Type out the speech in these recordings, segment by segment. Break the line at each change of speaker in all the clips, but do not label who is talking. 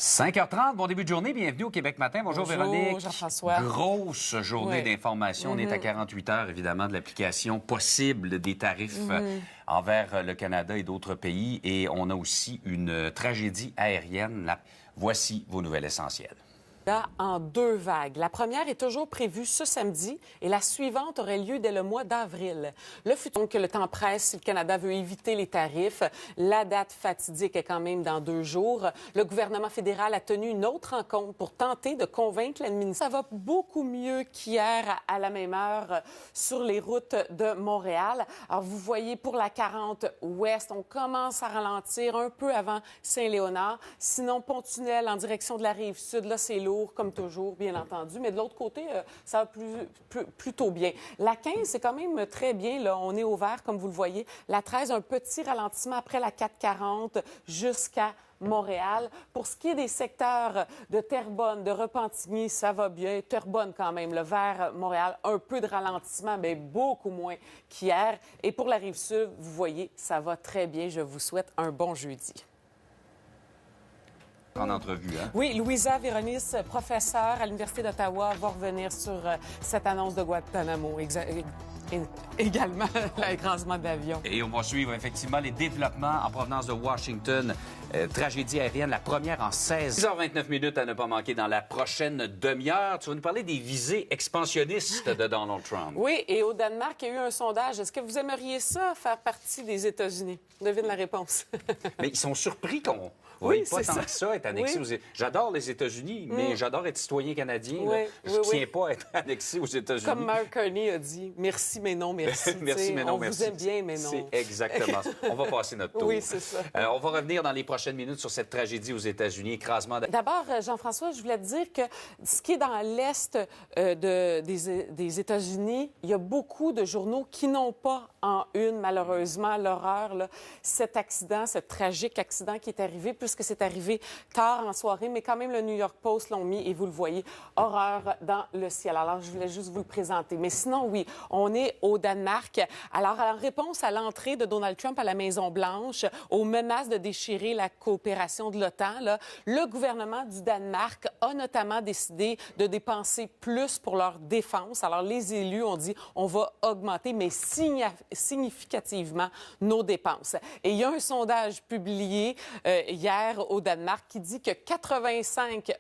5h30, bon début de journée, bienvenue au Québec Matin. Bonjour Véronique.
Jean-François.
Grosse journée d'information. On est à 48 heures, évidemment, de l'application possible des tarifs envers le Canada et d'autres pays. Et on a aussi une tragédie aérienne. Là, voici vos nouvelles essentielles.
En deux vagues. La première est toujours prévue ce samedi et la suivante aurait lieu dès le mois d'avril. Le futur que le temps presse si le Canada veut éviter les tarifs. La date fatidique est quand même dans 2 jours. Le gouvernement fédéral a tenu une autre rencontre pour tenter de convaincre l'administration. Ça va beaucoup mieux qu'hier à la même heure sur les routes de Montréal. Alors, vous voyez, pour la 40 ouest, on commence à ralentir un peu avant Saint-Léonard. Sinon, Pont-Tunnel en direction de la Rive-Sud, là, c'est lourd, comme toujours, bien entendu. Mais de l'autre côté, ça va plutôt bien. La 15, c'est quand même très bien. Là. On est au vert, comme vous le voyez. La 13, un petit ralentissement après la 440 jusqu'à Montréal. Pour ce qui est des secteurs de Terrebonne, de Repentigny, ça va bien. Terrebonne quand même, le vers Montréal, un peu de ralentissement, mais beaucoup moins qu'hier. Et pour la Rive-Sud, vous voyez, ça va très bien. Je vous souhaite un bon jeudi.
En entrevue, hein?
Oui, Louisa Véronis, professeure à l'Université d'Ottawa, va revenir sur cette annonce de Guantanamo. Également, l'écrasement d'avion.
Et on va suivre effectivement les développements en provenance de Washington. Tragédie aérienne, la première en 16h29 minutes à ne pas manquer dans la prochaine demi-heure. Tu vas nous parler des visées expansionnistes de Donald Trump.
Oui, et au Danemark, il y a eu un sondage. Est-ce que vous aimeriez ça, faire partie des États-Unis? Devine la réponse.
Mais ils sont surpris qu'on...
Oui,
pas tant
ça.
que ça, être annexé aux États-Unis. J'adore les États-Unis, mais j'adore être citoyen canadien.
Oui,
je ne tiens pas à être annexé aux États-Unis.
Comme Mark Carney a dit, merci, mais non, merci.
Merci, mais non,
on
merci.
On vous aime bien, mais non.
C'est exactement ça. On va passer notre tour.
Oui, c'est ça.
On va revenir dans les prochaines minutes sur cette tragédie aux États-Unis, écrasement...
D'abord, Jean-François, je voulais te dire que ce qui est dans l'Est des États-Unis, il y a beaucoup de journaux qui n'ont pas en une, malheureusement, l'horreur, là, cet accident, ce tragique accident qui est arrivé, puisque c'est arrivé tard en soirée, mais quand même, le New York Post l'ont mis, et vous le voyez, horreur dans le ciel. Alors, je voulais juste vous le présenter. Mais sinon, oui, on est au Danemark. Alors, en réponse à l'entrée de Donald Trump à la Maison-Blanche, aux menaces de déchirer la coopération de l'OTAN, là, le gouvernement du Danemark a notamment décidé de dépenser plus pour leur défense. Alors, les élus ont dit, on va augmenter, mais significativement, nos dépenses. Et il y a un sondage publié hier au Danemark qui dit que 85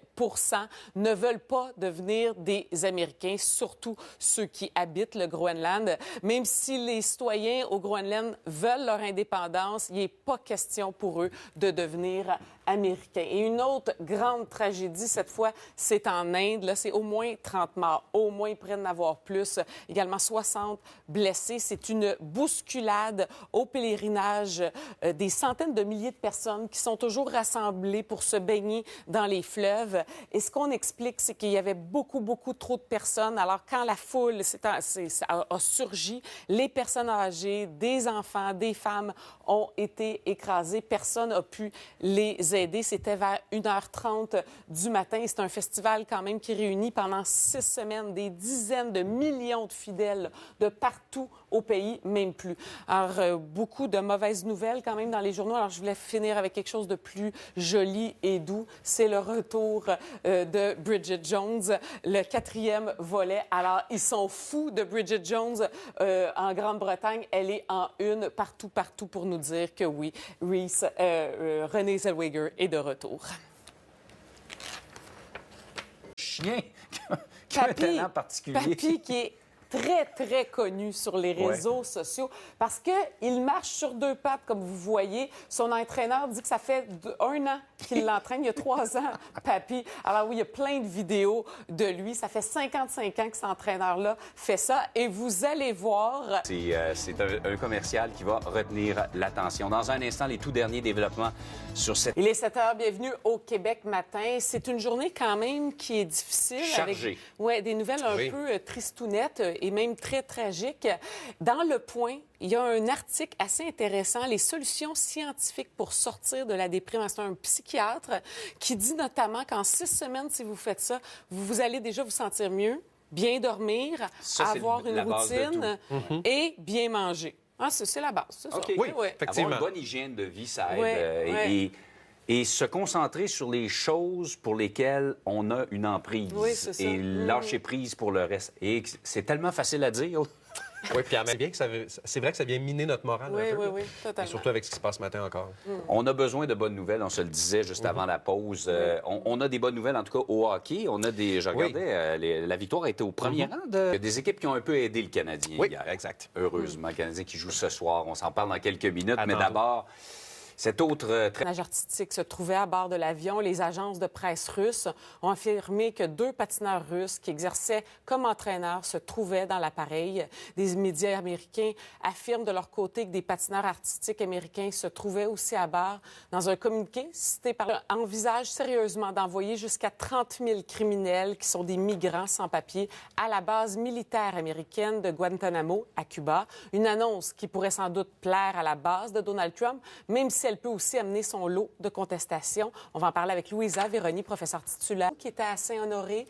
ne veulent pas devenir des Américains, surtout ceux qui habitent le Groenland. Même si les citoyens au Groenland veulent leur indépendance, il n'est pas question pour eux de devenir américains. Et une autre grande tragédie, cette fois, c'est en Inde. Là, c'est au moins 30 morts, au moins près d'en avoir plus. Également 60 blessés. C'est une bousculade au pèlerinage. Des centaines de milliers de personnes qui sont toujours rassemblées pour se baigner dans les fleuves. Et ce qu'on explique, c'est qu'il y avait beaucoup trop de personnes. Alors, quand la foule a surgi, les personnes âgées, des enfants, des femmes ont été écrasées. Personne n'a pu les aider. C'était vers 1h30 du matin. C'est un festival quand même qui réunit pendant 6 semaines des dizaines de millions de fidèles de partout au pays, même plus. Alors, beaucoup de mauvaises nouvelles quand même dans les journaux. Alors, je voulais finir avec quelque chose de plus joli et doux. C'est le retour de Bridget Jones, le 4e volet. Alors, ils sont fous de Bridget Jones en Grande-Bretagne. Elle est en une partout pour nous dire que oui, Renée Zellweger est de retour.
Chien qui a un talent particulier.
Papy qui est très connu sur les réseaux sociaux parce qu'il marche sur 2 pattes, comme vous voyez. Son entraîneur dit que ça fait 1 an qu'il l'entraîne. Il y a 3 ans, Papy. Alors oui, il y a plein de vidéos de lui. Ça fait 55 ans que cet entraîneur-là fait ça. Et vous allez voir...
C'est un commercial qui va retenir l'attention. Dans un instant, les tout derniers développements sur cette...
Il est 7 heures. Bienvenue au Québec Matin. C'est une journée quand même qui est difficile.
Chargée.
Avec des nouvelles un peu tristounettes et même très tragiques. Dans Le Point, il y a un article assez intéressant, les solutions scientifiques pour sortir de la déprime. C'est un psychiatre qui dit notamment qu'en 6 semaines, si vous faites ça, vous allez déjà vous sentir mieux, bien dormir, avoir une routine et bien manger. Ah, c'est la base. C'est ça.
Okay.
Oui, effectivement.
Avoir une bonne hygiène de vie, ça aide. Et et se concentrer sur les choses pour lesquelles on a une emprise.
Oui, c'est ça.
Et lâcher prise pour le reste. Et c'est tellement facile à dire.
Oui, puis c'est vrai que ça vient miner notre morale
Oui,
un peu.
oui, totalement.
Et surtout avec ce qui se passe ce matin encore.
On a besoin de bonnes nouvelles, on se le disait juste avant la pause. On a des bonnes nouvelles, en tout cas, au hockey. On a des... Je regardais, la victoire a été au premier rang des équipes qui ont un peu aidé le Canadien hier.
Exact.
Heureusement, le Canadien qui joue ce soir. On s'en parle dans quelques minutes, mais d'abord... Cet autre
personnage artistique se trouvait à bord de l'avion. Les agences de presse russes ont affirmé que 2 patineurs russes qui exerçaient comme entraîneurs se trouvaient dans l'appareil. Des médias américains affirment de leur côté que des patineurs artistiques américains se trouvaient aussi à bord. Dans un communiqué cité par envisage sérieusement d'envoyer jusqu'à 30 000 criminels qui sont des migrants sans papier à la base militaire américaine de Guantanamo à Cuba. Une annonce qui pourrait sans doute plaire à la base de Donald Trump, même si elle peut aussi amener son lot de contestations. On va en parler avec Louisa Véronique, professeure titulaire, qui était à Saint-Honoré,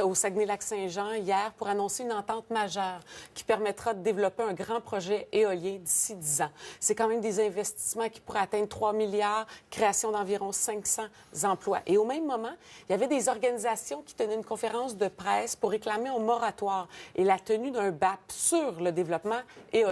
au Saguenay-Lac-Saint-Jean, hier, pour annoncer une entente majeure qui permettra de développer un grand projet éolien d'ici 10 ans. C'est quand même des investissements qui pourraient atteindre 3 milliards, création d'environ 500 emplois. Et au même moment, il y avait des organisations qui tenaient une conférence de presse pour réclamer un moratoire et la tenue d'un BAP sur le développement éolien.